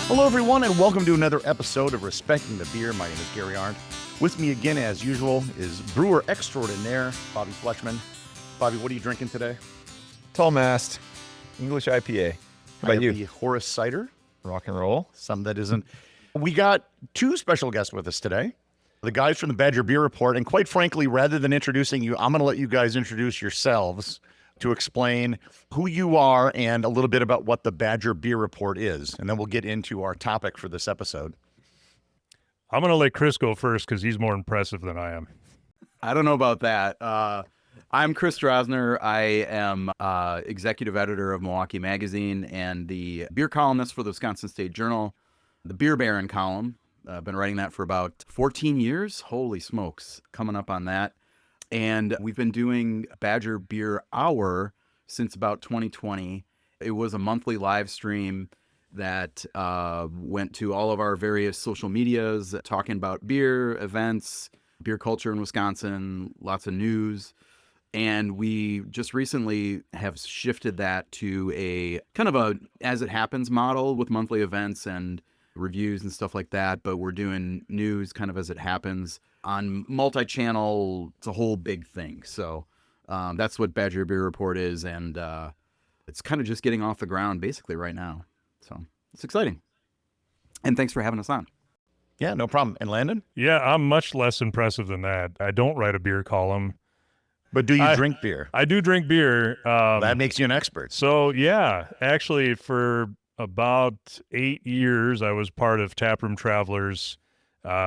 Hello, everyone, and welcome to another episode of Respecting the Beer. My name is Gary Arndt. With me again, as usual, is brewer extraordinaire, Bobby Fletchman. Bobby, what are you drinking today? Tall Mast, English IPA. How about you? The Horace Cider. Rock and roll. Some that isn't. We got two special guests with us today. The guys from the Badger Beer Report. And quite frankly, rather than introducing you, I'm going to let you guys introduce yourselves to explain who you are and a little bit about what the Badger Beer Report is. And then we'll get into our topic for this episode. I'm going to let Chris go first because he's more impressive than I am. I don't know about that. I'm Chris Drosner. I am executive editor of Milwaukee Magazine and the beer columnist for the Wisconsin State Journal, the Beer Baron column. I've been writing that for about 14 years. Holy smokes, coming up on that. And we've been doing Badger Beer Hour since about 2020. It was a monthly live stream that went to all of our various social medias, talking about beer, events, beer culture in Wisconsin, lots of news. And we just recently have shifted that to a kind of a as it happens model with monthly events and reviews and stuff like that. But we're doing news kind of as it happens on multi-channel. It's a whole big thing. So that's what Badger Beer Report is. And it's kind of just getting off the ground basically right now. So it's exciting. And thanks for having us on. Yeah, no problem. And Landon? Yeah, I'm much less impressive than that. I don't write a beer column. But do you drink beer? I do drink beer. That makes you an expert. So, yeah, actually, for about 8 years, I was part of Taproom Travelers.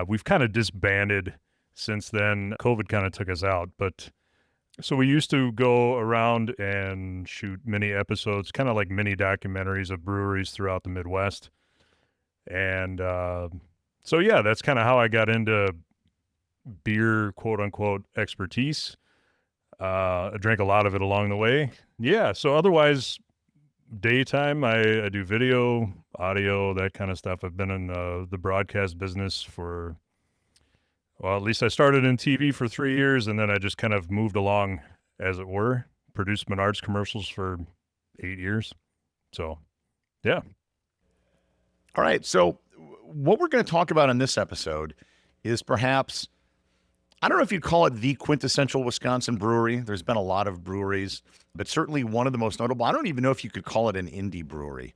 We've kind of disbanded since then. COVID kind of took us out. But so we used to go around and shoot mini episodes, kind of like mini documentaries of breweries throughout the Midwest. And so, yeah, that's kind of how I got into beer, quote unquote, expertise. I drank a lot of it along the way. Yeah, so otherwise, daytime, I do video, audio, that kind of stuff. I've been in the broadcast business for, well, at least I started in TV for 3 years, and then I just kind of moved along, as it were. Produced Menards commercials for 8 years. So, yeah. All right, so what we're going to talk about in this episode is perhaps, I don't know if you'd call it the quintessential Wisconsin brewery. There's been a lot of breweries, but certainly one of the most notable. I don't even know if you could call it an indie brewery,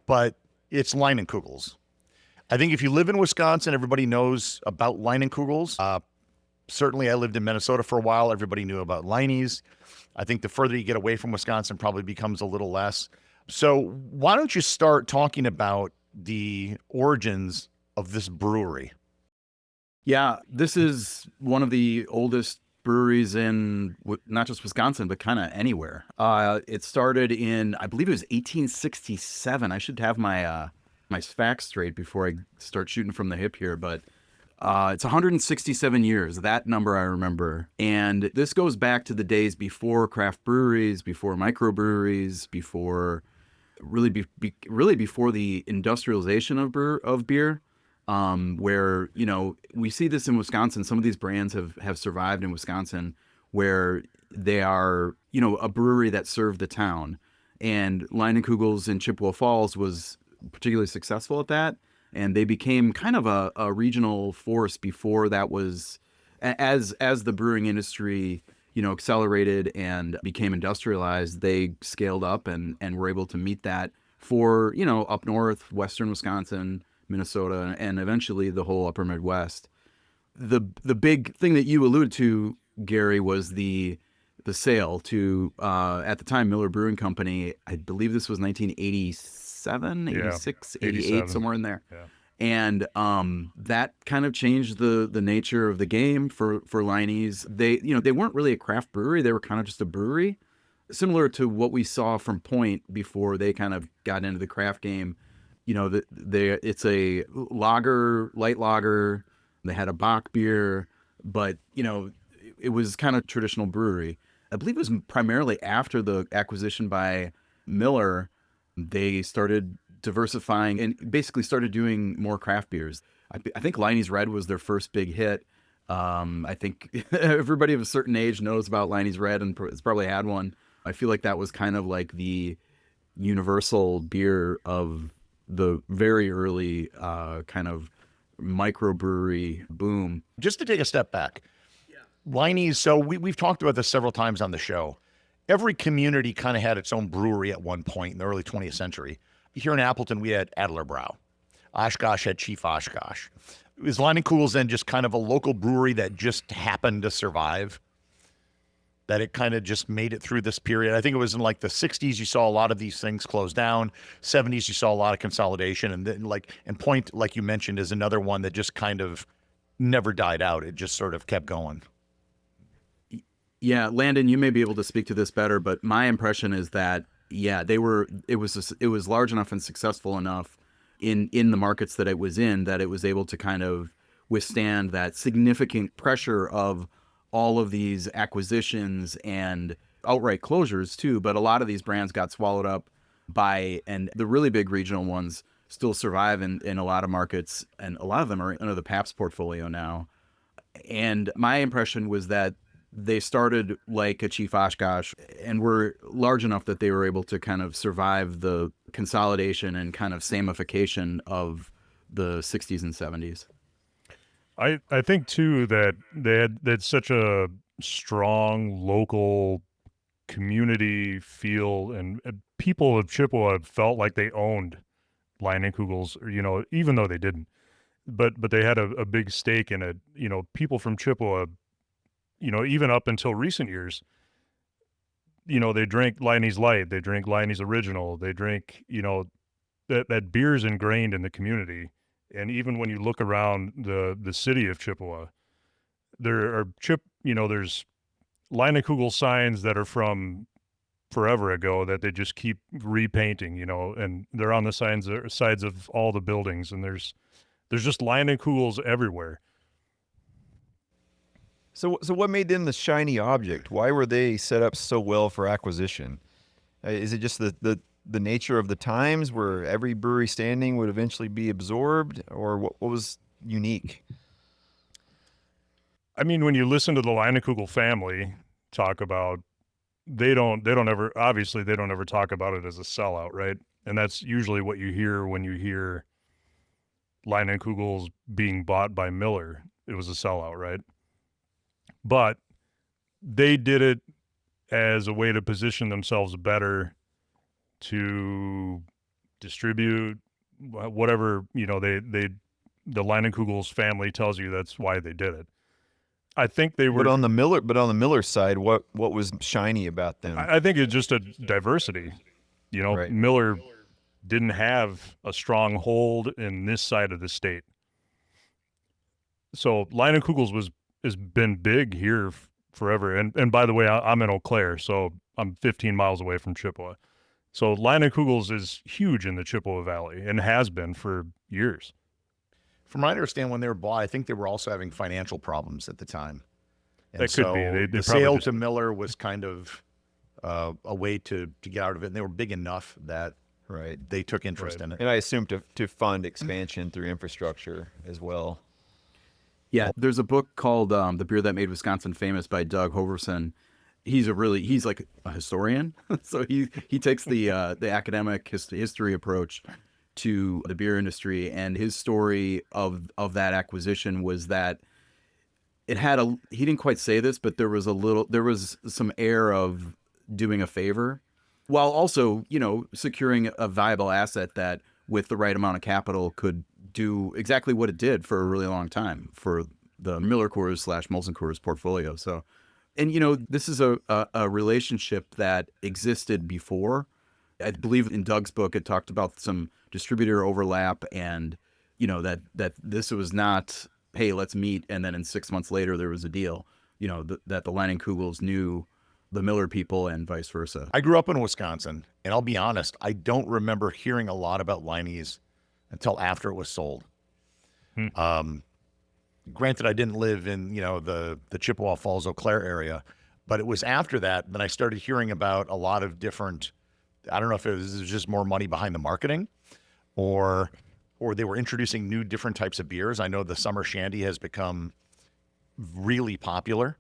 but it's Leinenkugels. I think if you live in Wisconsin, everybody knows about Leinenkugels. Certainly, I lived in Minnesota for a while. Everybody knew about Leine's. I think the further you get away from Wisconsin, probably becomes a little less. So why don't you start talking about the origins of this brewery? Yeah, this is one of the oldest breweries in not just Wisconsin, but kind of anywhere. It started in, I believe it was 1867. I should have my facts straight before I start shooting from the hip here, but it's 167 years. That number I remember. And this goes back to the days before craft breweries, before microbreweries, before really before the industrialization of beer. Where, you know, we see this in Wisconsin. Some of these brands have survived in Wisconsin where they are, you know, a brewery that served the town. And Leinenkugels in Chippewa Falls was particularly successful at that. And they became kind of a regional force before that was, as the brewing industry, you know, accelerated and became industrialized, they scaled up and were able to meet that for, you know, up north, western Wisconsin, Minnesota, and eventually the whole upper Midwest. The big thing that you alluded to, Gary, was the sale to, at the time, Miller Brewing Company. I believe this was 1987, 86, 88, somewhere in there. Yeah. And that kind of changed the nature of the game for Leine's. They weren't really a craft brewery. They were kind of just a brewery, similar to what we saw from Point before they kind of got into the craft game. You know, it's a lager, light lager. They had a Bock beer, but, you know, it was kind of traditional brewery. I believe it was primarily after the acquisition by Miller, they started diversifying and basically started doing more craft beers. I think Leine's Red was their first big hit. I think everybody of a certain age knows about Leine's Red and has probably had one. I feel like that was kind of like the universal beer of the very early kind of microbrewery boom. Just to take a step back, Leine's, so we've talked about this several times on the show. Every community kind of had its own brewery at one point in the early 20th century. Here in Appleton, we had Adlerbrow. Oshkosh had Chief Oshkosh. Was Leinenkugels then just kind of a local brewery that just happened to survive? That it kind of just made it through this period? I think it was in like the 60s, you saw a lot of these things close down. 70s, you saw a lot of consolidation. And then Point, like you mentioned, is another one that just kind of never died out. It just sort of kept going. Yeah, Landon, you may be able to speak to this better, but my impression is that it was large enough and successful enough in the markets that it was in that it was able to kind of withstand that significant pressure of all of these acquisitions and outright closures too. But a lot of these brands got swallowed up and the really big regional ones still survive in a lot of markets, and a lot of them are under the Pabst portfolio now. And my impression was that they started like a Chief Oshkosh and were large enough that they were able to kind of survive the consolidation and kind of samification of the 60s and 70s. I think too that they had such a strong local community feel, and people of Chippewa felt like they owned Leinenkugels, even though they didn't. But they had a big stake in it. People from Chippewa, even up until recent years, they drink Leine's Light, they drink Leine's Original, they drink, that beer's ingrained in the community. And even when you look around the city of Chippewa, there are there's Leinenkugel signs that are from forever ago that they just keep repainting, and they're on the sides of all the buildings, and there's just Leinenkugels everywhere. So what made them the shiny object? Why were they set up so well for acquisition? Is it just the nature of the times where every brewery standing would eventually be absorbed, or what was unique? I mean, when you listen to the Leinenkugel family talk about, they don't ever talk about it as a sellout, right? And that's usually what you hear when you hear Leinenkugels being bought by Miller. It was a sellout, right? But they did it as a way to position themselves better to distribute whatever, the Leinenkugels family tells you that's why they did it. I think they were. But on the Miller side, what was shiny about them? I think it's just a diversity. Right. Miller didn't have a strong hold in this side of the state. So Leinenkugels has been big here forever. And by the way, I'm in Eau Claire, so I'm 15 miles away from Chippewa. So Leinenkugels is huge in the Chippewa Valley and has been for years. From what I understand, when they were bought, I think they were also having financial problems at the time. And That could be. They the probably sale just- to Miller was kind of a way to get out of it. And they were big enough that Right. they took interest Right. in it. And I assume to fund expansion through infrastructure as well. Yeah, there's a book called "The Beer That Made Wisconsin Famous" by Doug Hoverson. He's like a historian, so he takes the academic history approach to the beer industry, and his story of that acquisition was that it had he didn't quite say this, but there was some air of doing a favor, while also securing a viable asset that with the right amount of capital could do exactly what it did for a really long time for the Miller-Coors / Molson-Coors portfolio. So, and this is a relationship that existed before. I believe in Doug's book, it talked about some distributor overlap, and that this was not, hey, let's meet, and then in 6 months later there was a deal. That the Leinenkugels knew the Miller people and vice versa. I grew up in Wisconsin, and I'll be honest, I don't remember hearing a lot about Leine's until after it was sold. Granted, I didn't live in the Chippewa Falls, Eau Claire area, but it was after that I started hearing about a lot of different. I don't know if it was just more money behind the marketing, or they were introducing new different types of beers. I know the Summer Shandy has become really popular.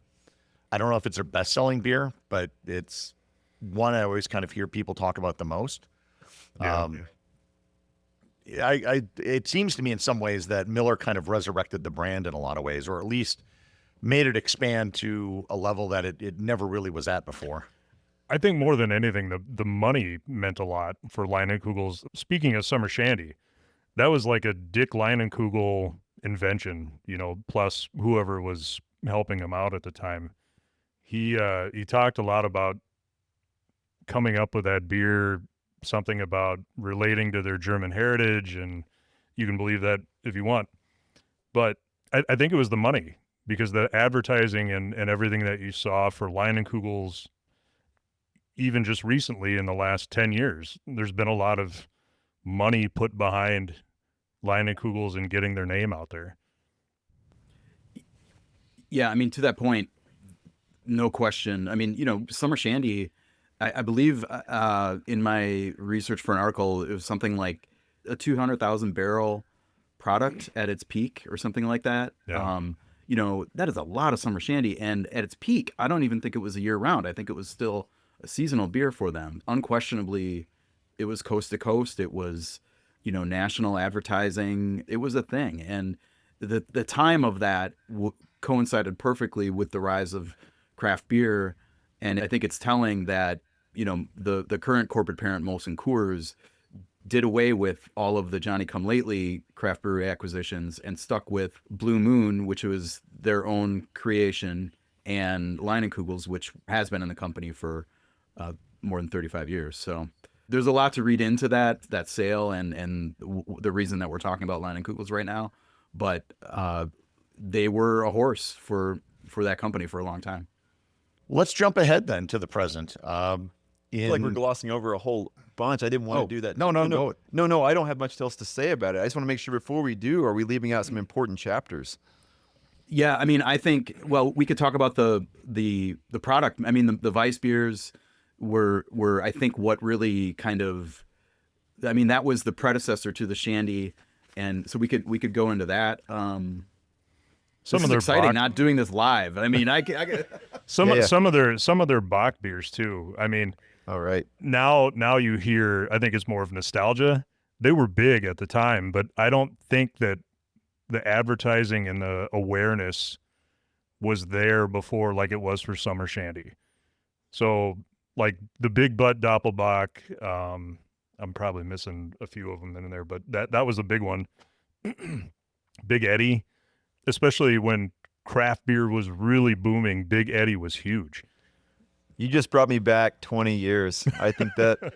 I don't know if it's their best-selling beer, but it's one I always kind of hear people talk about the most. Yeah. it seems to me in some ways that Miller kind of resurrected the brand in a lot of ways, or at least made it expand to a level that it never really was at before. I think more than anything, the money meant a lot for Leinenkugels. Speaking of Summer Shandy, that was like a Dick Leinenkugel invention, plus whoever was helping him out at the time. He talked a lot about coming up with that beer, something about relating to their German heritage, and you can believe that if you want. But I think it was the money, because the advertising and everything that you saw for Leinenkugels, even just recently in the last 10 years, there's been a lot of money put behind Leinenkugels and getting their name out there. Yeah, I mean, to that point, no question. I mean, Summer Shandy, I believe in my research for an article, it was something like a 200,000 barrel product at its peak or something like that. Yeah. That is a lot of Summer Shandy. And at its peak, I don't even think it was a year round. I think it was still a seasonal beer for them. Unquestionably, it was coast to coast. It was, national advertising. It was a thing. And the time of that coincided perfectly with the rise of craft beer. And I think it's telling that, the current corporate parent, Molson-Coors, did away with all of the Johnny-come-lately craft brewery acquisitions and stuck with Blue Moon, which was their own creation, and Leinenkugels, which has been in the company for more than 35 years. So there's a lot to read into that sale and the reason that we're talking about Leinenkugels right now. But they were a horse for that company for a long time. Let's jump ahead then to the present. I feel like we're glossing over a whole bunch. I didn't want to do that. No. I don't have much else to say about it. I just want to make sure before we do, are we leaving out some important chapters? Yeah, I mean, I think, well, we could talk about the product. I mean, the Weiss beers were I think what really kind of, I mean, that was the predecessor to the Shandy, and so we could go into that. Some of their exciting. Bach, not doing this live. I mean, I some of their Bach beers too. I mean, all right. Now you hear, I think it's more of nostalgia. They were big at the time, but I don't think that the advertising and the awareness was there before like it was for Summer Shandy. So like the Big Butt Doppelbock, I'm probably missing a few of them in there, but that was a big one. Big Eddie, especially when craft beer was really booming, Big Eddie was huge. You just brought me back 20 years. I think that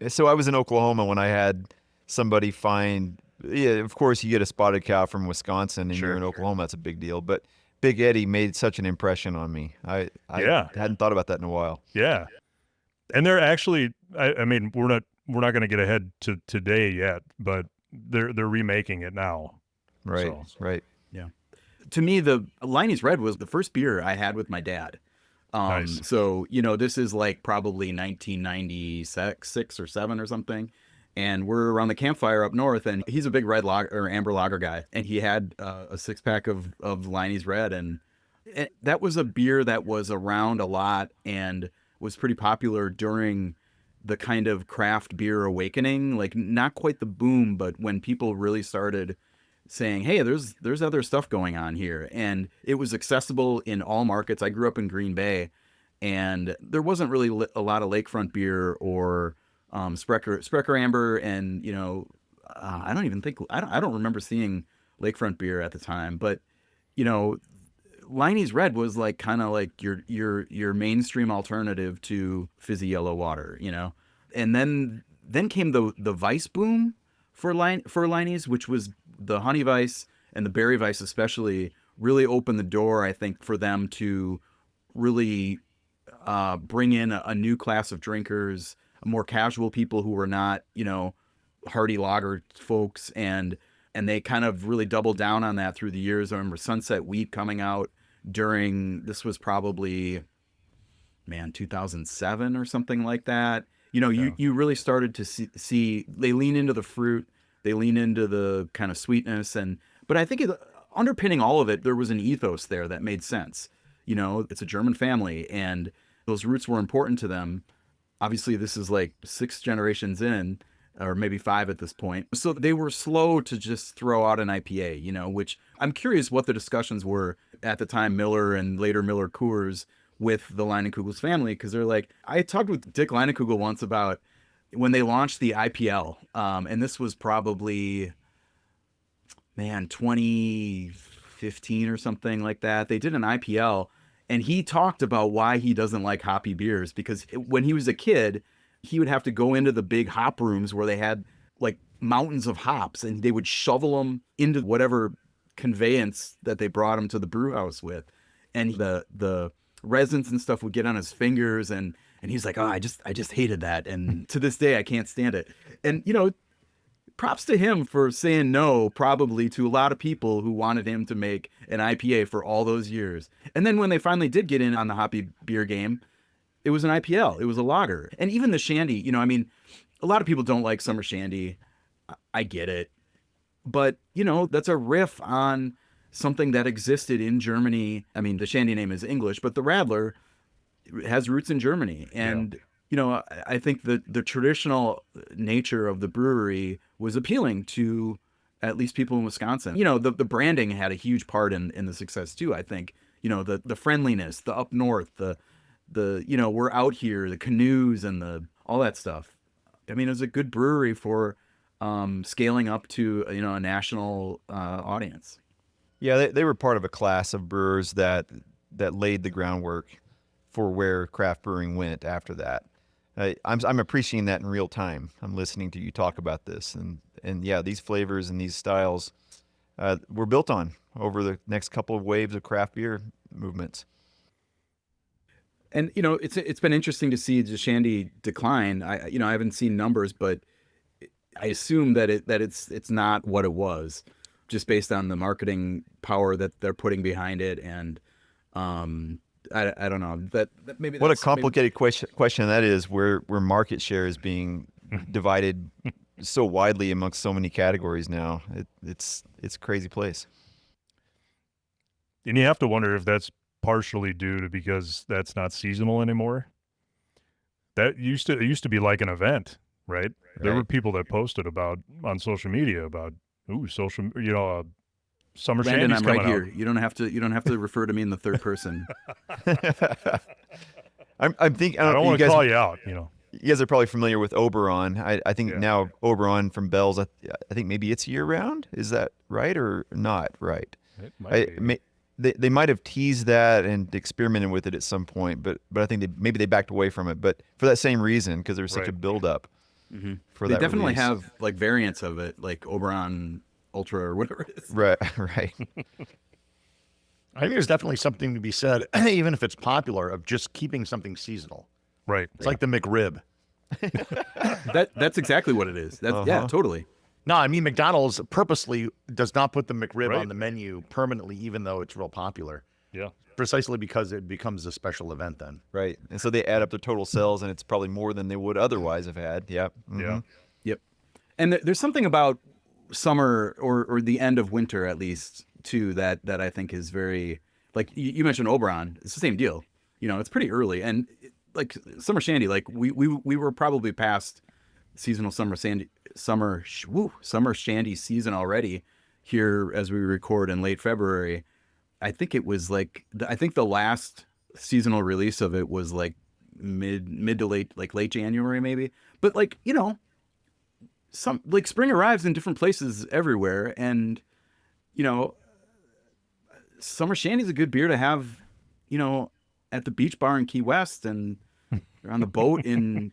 so I was in Oklahoma when I had somebody find, of course you get a spotted cow from Wisconsin and you're in Oklahoma, that's a big deal. But Big Eddie made such an impression on me. I hadn't thought about that in a while. Yeah. And they're actually, I mean, we're not going to get ahead to today yet, but they're remaking it now. Right. So. Right. Yeah. To me, the Leine's Red was the first beer I had with my dad. Nice. So, this is like probably 1996 or 7 or something. And we're around the campfire up north, and he's a big red lager or amber lager guy. And he had a 6-pack of Leine's Red. And that was a beer that was around a lot and was pretty popular during the kind of craft beer awakening. Like not quite the boom, but when people really started saying, hey, there's other stuff going on here. And it was accessible in all markets. I grew up in Green Bay, and there wasn't really a lot of lakefront beer or Sprecher Amber. And, I don't remember seeing lakefront beer at the time. But, Leine's Red was like kind of like your mainstream alternative to fizzy yellow water, And then came the Weiss boom for Leine's, which was the Honey Weiss and the Berry Weiss especially really opened the door, I think, for them to really bring in a new class of drinkers, more casual people who were not, hardy lager folks, and they kind of really doubled down on that through the years. I remember Sunset Wheat coming out this was probably, 2007 or something like that. You really started to see they lean into the fruit. They lean into the kind of sweetness, but I think underpinning all of it, there was an ethos there that made sense. It's a German family, and those roots were important to them. Obviously, this is like 6 generations in. or maybe 5 at this point. So they were slow to just throw out an IPA, which I'm curious what the discussions were at the time, Miller and later Miller Coors with the Leinenkugels family, because they're like, I talked with Dick Leinenkugel once about when they launched the IPL, and this was probably, 2015 or something like that. They did an IPL, and he talked about why he doesn't like hoppy beers, because when he was a kid, he would have to go into the big hop rooms where they had like mountains of hops, and they would shovel them into whatever conveyance that they brought him to the brew house with. And the resins and stuff would get on his fingers, and he's like, oh, I just hated that. And to this day, I can't stand it. And, props to him for saying no, probably to a lot of people who wanted him to make an IPA for all those years. And then when they finally did get in on the hoppy beer game, it was an IPL. It was a lager. And even the Shandy, a lot of people don't like Summer Shandy. I get it. But, that's a riff on something that existed in Germany. I mean, the Shandy name is English, but the Radler has roots in Germany. And, I think the traditional nature of the brewery was appealing to at least people in Wisconsin. The branding had a huge part in the success too, I think. The friendliness, the up north, the we're out here, the canoes and all that stuff. I mean, it was a good brewery for scaling up to a national audience. Yeah, they were part of a class of brewers that laid the groundwork for where craft brewing went after that. I'm appreciating that in real time. I'm listening to you talk about this, and yeah, these flavors and these styles were built on over the next couple of waves of craft beer movements. And it's been interesting to see the Shandy decline. I haven't seen numbers, but I assume that it's not what it was, just based on the marketing power that they're putting behind it. And I don't know that maybe what a complicated question that is, where market share is being divided so widely amongst so many categories now. It's a crazy place. And you have to wonder if that's partially due to because that's not seasonal anymore. It used to be like an event, right? There were people that posted about on social media about Summer Landon, Shandy's I'm coming right here. out. You don't have to refer to me in the third person. I'm thinking. I don't want to call you out. You guys are probably familiar with Oberon. I think now Oberon from Bell's. I think maybe it's year round. Is that right or not right? It might be. They might have teased that and experimented with it at some point, but I think they backed away from it. But for that same reason, because there was such a buildup for that. They definitely release. have like variants of it, like Oberon Ultra or whatever it is. Right. I think there's definitely something to be said, even if it's popular, of just keeping something seasonal. Right. It's like the McRib. That's exactly what it is. Yeah, totally. No, I mean, McDonald's purposely does not put the McRib on the menu permanently, even though it's real popular. Yeah. Precisely because it becomes a special event then. Right. And so they add up their total sales, and it's probably more than they would otherwise have had. Yep. Mm-hmm. Yeah. Yep. And there's something about summer or the end of winter, at least, too, that I think is very, like you mentioned Oberon. It's the same deal. It's pretty early. And like Summer Shandy, like we were probably past seasonal Summer Shandy season already here as we record in late February. I think it was like, I think the last seasonal release of it was like mid to late January maybe. But like, some like spring arrives in different places everywhere. And, Summer Shandy's a good beer to have, at the beach bar in Key West and on the boat in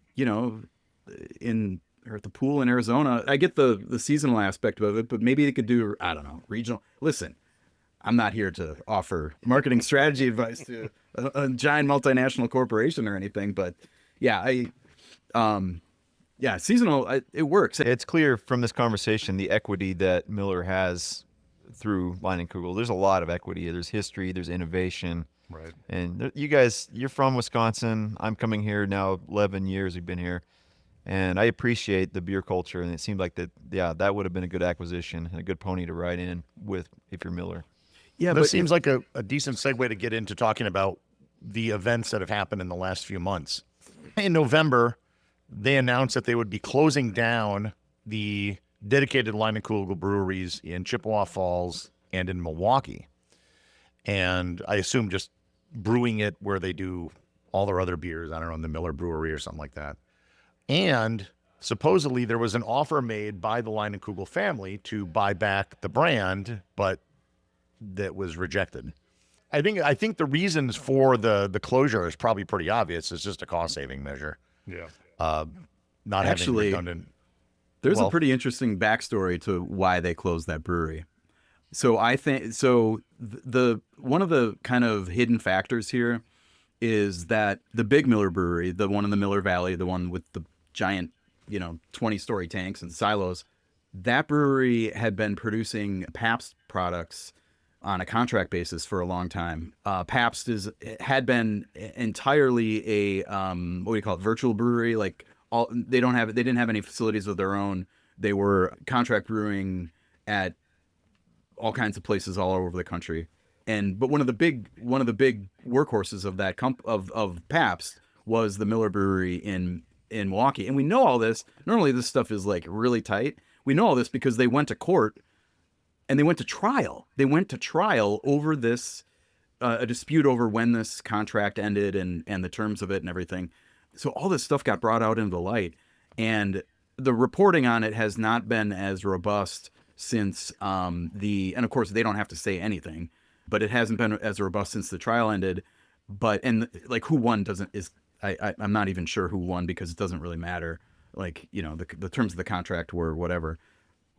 or at the pool in Arizona. I get the seasonal aspect of it, but maybe they could do, I don't know, regional. Listen, I'm not here to offer marketing strategy advice to a giant multinational corporation or anything, but seasonal, it works. It's clear from this conversation the equity that Miller has through Leinenkugel. There's a lot of equity. There's history. There's innovation. Right. And you guys, you're from Wisconsin. I'm coming here now 11 years. We've been here. And I appreciate the beer culture. And it seemed like that would have been a good acquisition and a good pony to ride in with if you're Miller. Yeah, this seems like a decent segue to get into talking about the events that have happened in the last few months. In November, they announced that they would be closing down the dedicated Leinenkugel breweries in Chippewa Falls and in Milwaukee. And I assume just brewing it where they do all their other beers. I don't know, in the Miller Brewery or something like that. And supposedly there was an offer made by the Leinenkugel family to buy back the brand, but that was rejected. I think the reasons for the closure is probably pretty obvious. It's just a cost saving measure. Yeah. Not Actually, having redundant. There's Well- a pretty interesting backstory to why they closed that brewery. So the one of the kind of hidden factors here is that the big Miller Brewery, the one in the Miller Valley, the one with the giant, 20-story tanks and silos, that brewery had been producing Pabst products on a contract basis for a long time. Pabst had been entirely a what do you call it, virtual brewery. Like they didn't have any facilities of their own. They were contract brewing at all kinds of places all over the country. But one of the big workhorses of that of Pabst was the Miller Brewery in Milwaukee. And we know all this. Normally this stuff is like really tight. We know all this because they went to court and they went to trial. They went to trial over this a dispute over when this contract ended and the terms of it and everything. So all this stuff got brought out into the light, and the reporting on it has not been as robust since and of course they don't have to say anything, but it hasn't been as robust since the trial ended. And like who won I'm not even sure who won because it doesn't really matter. Like, the terms of the contract were whatever.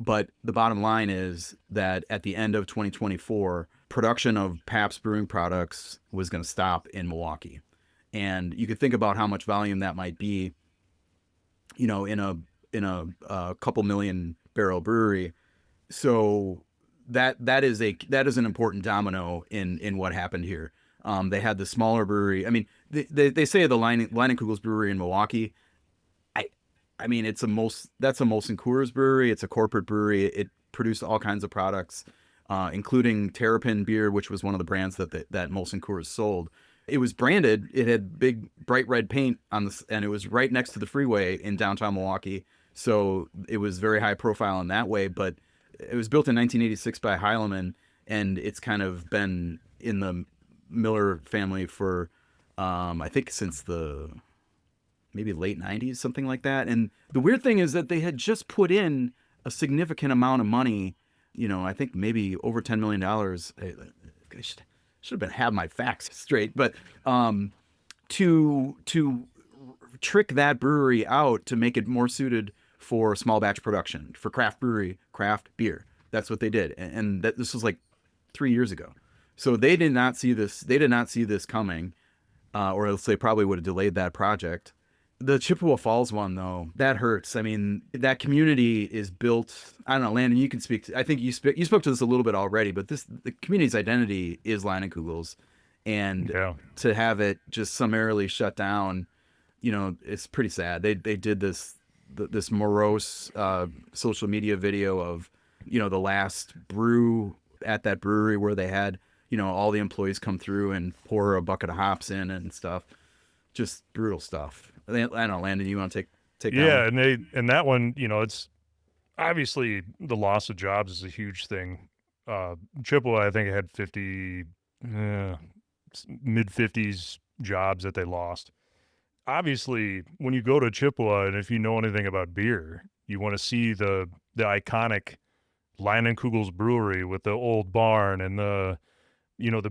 But the bottom line is that at the end of 2024, production of Pabst Brewing products was going to stop in Milwaukee. And you could think about how much volume that might be, in a couple million barrel brewery. So that is an important domino in what happened here. They had the smaller brewery. I mean, they say the Leinenkugels brewery in Milwaukee. I mean, that's a Molson-Coors brewery. It's a corporate brewery. It produced all kinds of products, including Terrapin beer, which was one of the brands that Molson-Coors sold. It was branded. It had big bright red paint and it was right next to the freeway in downtown Milwaukee. So it was very high profile in that way. But it was built in 1986 by Heilemann, and it's kind of been in the Miller family for, I think, since the maybe late 90s, something like that. And the weird thing is that they had just put in a significant amount of money, I think maybe over $10 million. I should have had my facts straight, but to trick that brewery out to make it more suited for small batch production, for craft beer. That's what they did. And this was like 3 years ago. So they did not see this. They did not see this coming, or else they probably would have delayed that project. The Chippewa Falls one, though, that hurts. I mean, that community is built. I don't know, Landon, you can speak. I think you spoke to this a little bit already, but the community's identity is Leinenkugels, and to have it just summarily shut down, it's pretty sad. They did this morose social media video of the last brew at that brewery where they had all the employees come through and pour a bucket of hops in and stuff. Just brutal stuff. I don't know, Landon, you want to take that one? And that one, it's obviously the loss of jobs is a huge thing. Chippewa, I think, had 50 mid-50s jobs that they lost. Obviously, when you go to Chippewa, and if you know anything about beer, you want to see the iconic Leinenkugels brewery with the old barn and the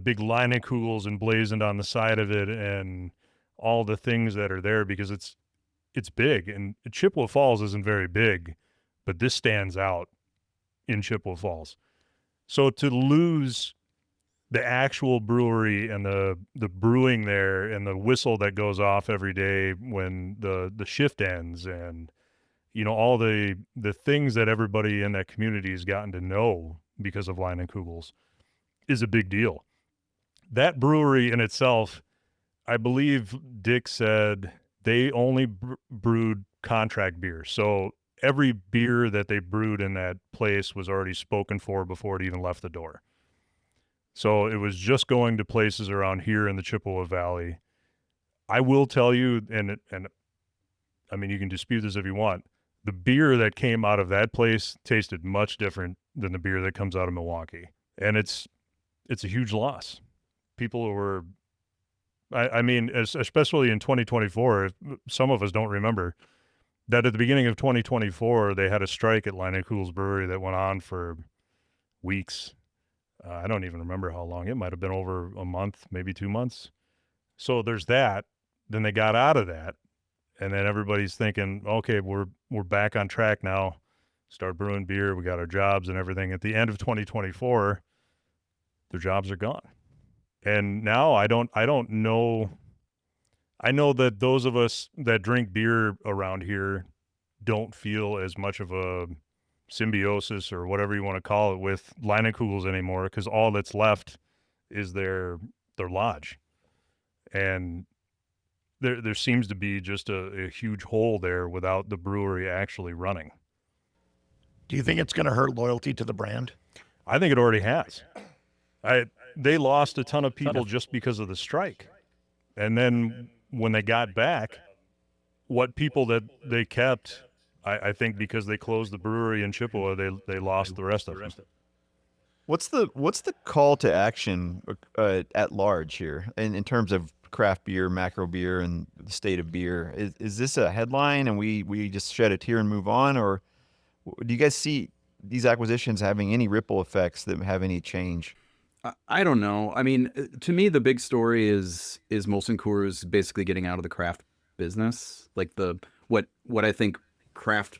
big Leinenkugels emblazoned on the side of it, and all the things that are there, because it's big. And Chippewa Falls isn't very big, but this stands out in Chippewa Falls. So to lose the actual brewery and the brewing there and the whistle that goes off every day when the shift ends, and all the things that everybody in that community has gotten to know because of Leinenkugels is a big deal. That brewery in itself, I believe Dick said they only brewed contract beer. So every beer that they brewed in that place was already spoken for before it even left the door. So it was just going to places around here in the Chippewa Valley. I will tell you, and I mean, you can dispute this if you want. The beer that came out of that place tasted much different than the beer that comes out of Milwaukee. And it's a huge loss. People were, I mean, especially in 2024, some of us don't remember that at the beginning of 2024, they had a strike at Leinenkugels Brewery that went on for weeks. I don't even remember how long. It might have been over a month, maybe 2 months. So there's that. Then they got out of that. And then everybody's thinking, okay, we're back on track now. Start brewing beer. We got our jobs and everything. At the end of 2024, their jobs are gone. And now I don't know. I know that those of us that drink beer around here don't feel as much of a symbiosis or whatever you want to call it with Leinenkugels anymore, because all that's left is their lodge. And there seems to be just a huge hole there without the brewery actually running. Do you think it's going to hurt loyalty to the brand? I think it already has. They lost a ton of people just because of the strike. And then when they got back, what people that they kept, I think because they closed the brewery in Chippewa, they lost the rest of them. What's the call to action at large here in terms of craft beer, macro beer, and the state of beer? Is this a headline and we just shed a tear and move on, or do you guys see these acquisitions having any ripple effects that have any change? I don't know. I mean, to me, the big story is Molson-Coors basically getting out of the craft business, like what I think craft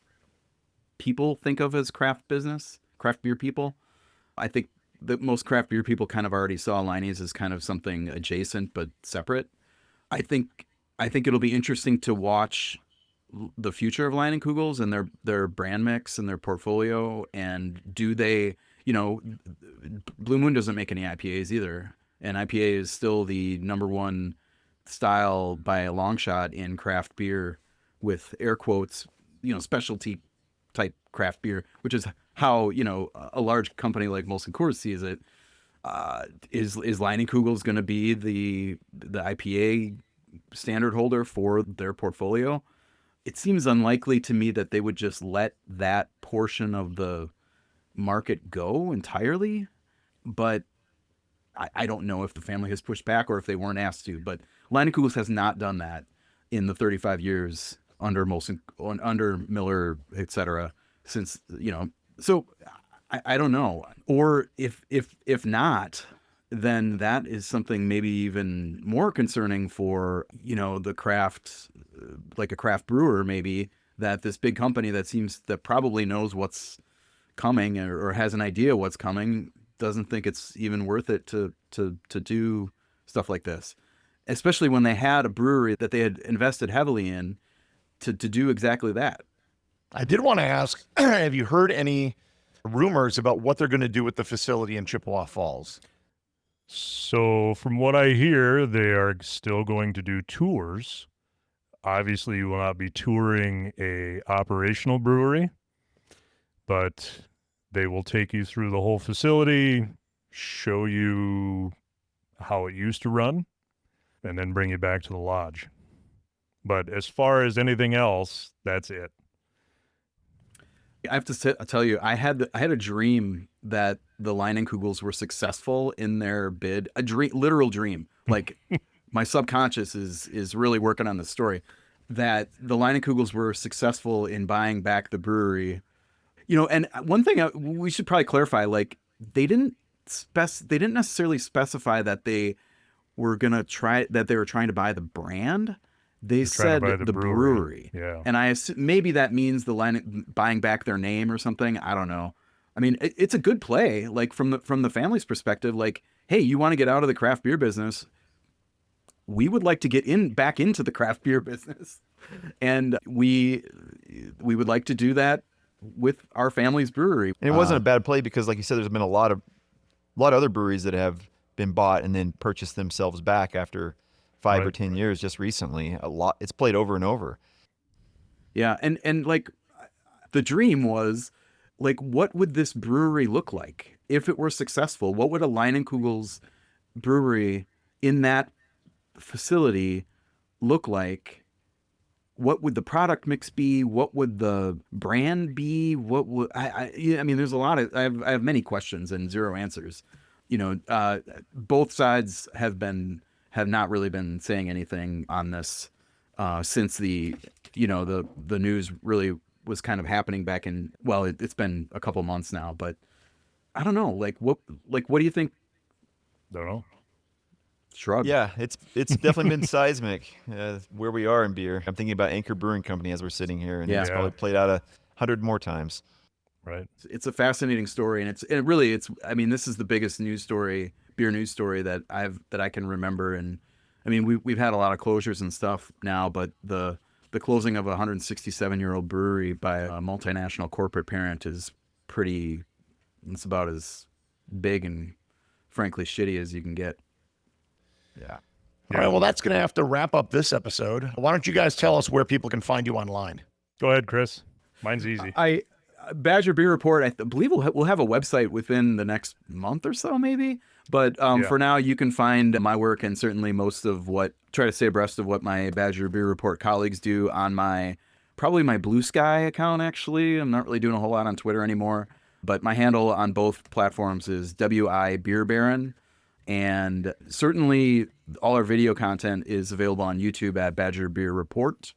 people think of as craft business, craft beer people. I think that most craft beer people kind of already saw Leine's as kind of something adjacent but separate. I think it'll be interesting to watch the future of Leinenkugels and their brand mix and their portfolio, and do they, Blue Moon doesn't make any IPAs either, and IPA is still the number one style by a long shot in craft beer, with air quotes, specialty type craft beer, which is how a large company like Molson-Coors sees it. Is Leinenkugels going to be the IPA standard holder for their portfolio? It seems unlikely to me that they would just let that portion of the market go entirely, but I don't know if the family has pushed back or if they weren't asked to. But Leinenkugels has not done that in the 35 years under under Miller, etc. Since so I don't know. Or if not, then that is something maybe even more concerning for the craft, like a craft brewer, maybe, that this big company that probably knows what's coming or has an idea what's coming doesn't think it's even worth it to do stuff like this, especially when they had a brewery that they had invested heavily in to do exactly that. I did want to ask, have you heard any rumors about what they're going to do with the facility in Chippewa Falls? So from what I hear, they are still going to do tours. Obviously, you will not be touring a operational brewery, but they will take you through the whole facility, show you how it used to run, and then bring you back to the lodge. But as far as anything else, that's it. I have to tell you, I had a dream that the Leinenkugels were successful in their bid. A dream, literal dream. Like my subconscious is really working on this story. That the Leinenkugels were successful in buying back the brewery. And one thing we should probably clarify: like they didn't necessarily specify that they were trying to buy the brand. They said the brewery. Yeah. And I assume maybe that means buying back their name or something. I don't know. I mean, it's a good play, like from the family's perspective. Like, hey, you want to get out of the craft beer business? We would like to get back into the craft beer business, and we would like to do that with our family's brewery. And it wasn't a bad play because, like you said, there's been a lot of other breweries that have been bought and then purchased themselves back after 5 or 10 years just recently. A lot. It's played over and over. Yeah. And like the dream was, like, what would this brewery look like if it were successful? What would a Leinenkugels brewery in that facility look like what would the product mix be? What would the brand be? What would yeah, I mean, there's a lot of I have many questions and zero answers. Both sides have not really been saying anything on this since the news really was kind of happening back in, well, it's been a couple months now, but I don't know. What do you think? Don't know. Shrug. Yeah, it's definitely been seismic where we are in beer. I'm thinking about Anchor Brewing Company as we're sitting here, and it's probably played out 100 more times. Right. It's a fascinating story, and it's I mean, this is the biggest beer news story that I can remember. And I mean, we've had a lot of closures and stuff now, but the closing of a 167-year-old brewery by a multinational corporate parent is it's about as big and frankly shitty as you can get. Yeah. All right, well, that's going to have to wrap up this episode. Why don't you guys tell us where people can find you online? Go ahead, Chris. Mine's easy. Badger Beer Report, I believe we'll have a website within the next month or so, maybe. But for now, you can find my work and certainly most of try to stay abreast of what my Badger Beer Report colleagues do on probably my Blue Sky account, actually. I'm not really doing a whole lot on Twitter anymore. But my handle on both platforms is WI Beer Baron. And certainly all our video content is available on YouTube at Badger Beer Report.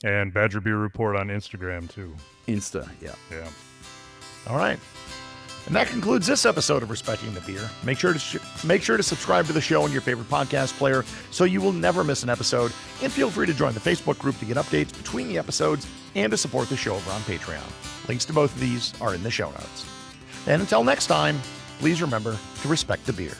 And Badger Beer Report on Instagram, too. Insta, yeah. Yeah. All right. And that concludes this episode of Respecting the Beer. Make sure to subscribe to the show on your favorite podcast player so you will never miss an episode. And feel free to join the Facebook group to get updates between the episodes and to support the show over on Patreon. Links to both of these are in the show notes. And until next time, please remember to respect the beer.